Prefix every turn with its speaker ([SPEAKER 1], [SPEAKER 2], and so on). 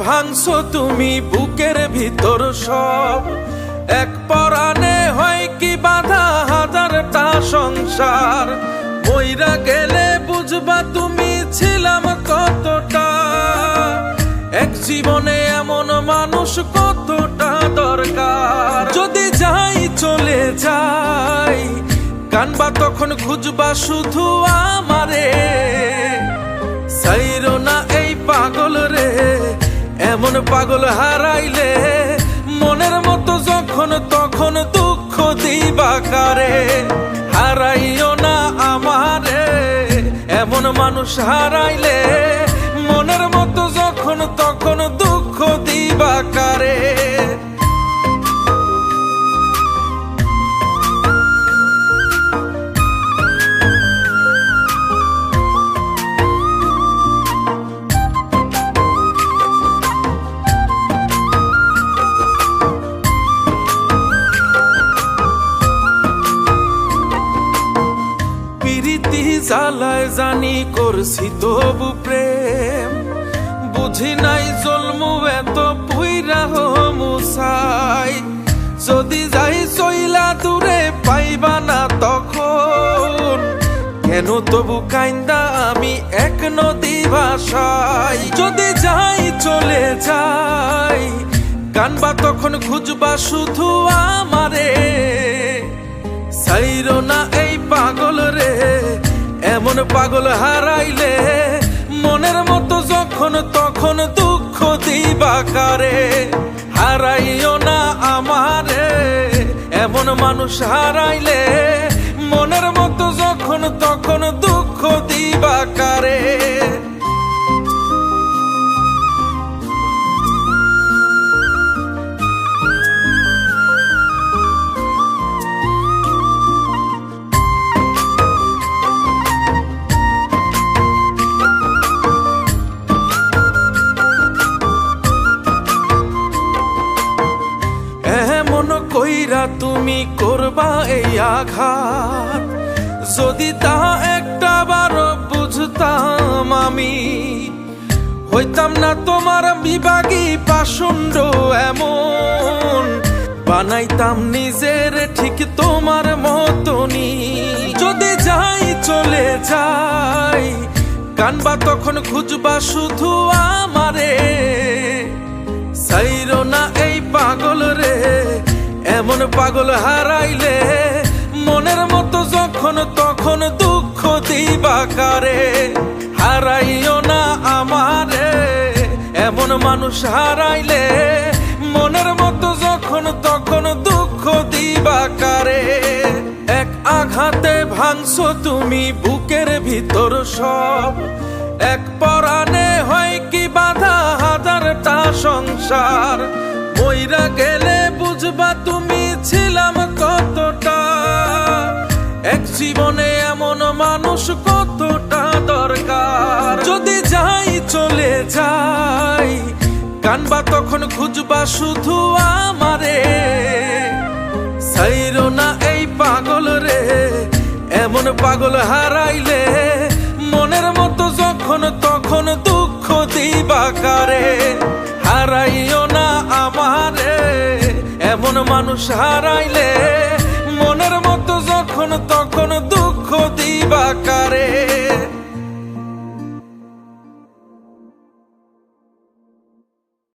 [SPEAKER 1] ভাঙছো তুমি বুকের ভিতর সব। এক পরাণে হয় কি বাধা হাজারটা সংসার। মইরা গেলে বুঝবা তুমি ছিলাম কতটা। এক জীবনে এমন মানুষ কতটা দরকার। যদি যাই চলে যাই কানবা তখন খুঁজবা শুধু আমারে। সাইরো না এই পাগল রে, এমন পাগল হারাইলে মনের মতো যখন তখন দুঃখ দিবা কারে। হারাইও না আমারে, এমন মানুষ হারাইলে মনের মতো যখন তখন দুঃখ দিবা কারে। জ্বালায় জানি করছি তবু প্রেম, বুঝি নাই জন্মু এত পুইরা মুসাই। যদি যাই চইলা দূরে পাইবা না তখন, কেন তবু কাইন্দা আমি এক নদী ভাষাই। যদি যাই চলে যাই কানবা তখন খুঁজবা শুধু আমারে। সাইরো না এই পাগল রে, এমন পাগল হারাইলে মনের মতো যখন তখন দুঃখ দিবা কারে। হারাইও না আমারে, এমন মানুষ হারাইলে মনের মতো যখন তখন দুঃখ দিবা কারে। কইরা তুমি করবা এই আঘাত, যদি তা একটা বারো বুঝতাম আমি হইতাম না তোমার বিভাগী পাষণ্ড এমন। বানাইতাম নিজের ঠিক তোমার মতনই। যদি যাই চলে যাই কানবা তখন খুঁজবা শুধু আমারে। সাইরো না এই পাগল রে, এমন পাগল হারাইলে মনের মতো যখন তখন দুঃখ দিবা কারে। হারাইও না আমারে, এমন মানুষ হারাইলে মনের মতো যখন তখন দুঃখ দিবা কারে। এক আঘাতে ভাঙছো তুমি বুকের ভিতর সব। এক পরাণে হয় কি বাধা হাজারটা সংসার। মইরা গেলে বুঝবা তুমি ছিলাম কতটা। এক জীবনে এমন মানুষ কতটা দরকার। যদি যাই চলে যাই কানবা তখন খুঁজবা শুধু আমারে। সাইরো না এই পাগল রে, এমন পাগল হারাইলে মনের মতো যখন তখন দুঃখ দিবা কারে। হারাইও না আমারে, এমন মানুষ হারাইলে মনের মতো যখন তখন দুঃখ দিবা কারে।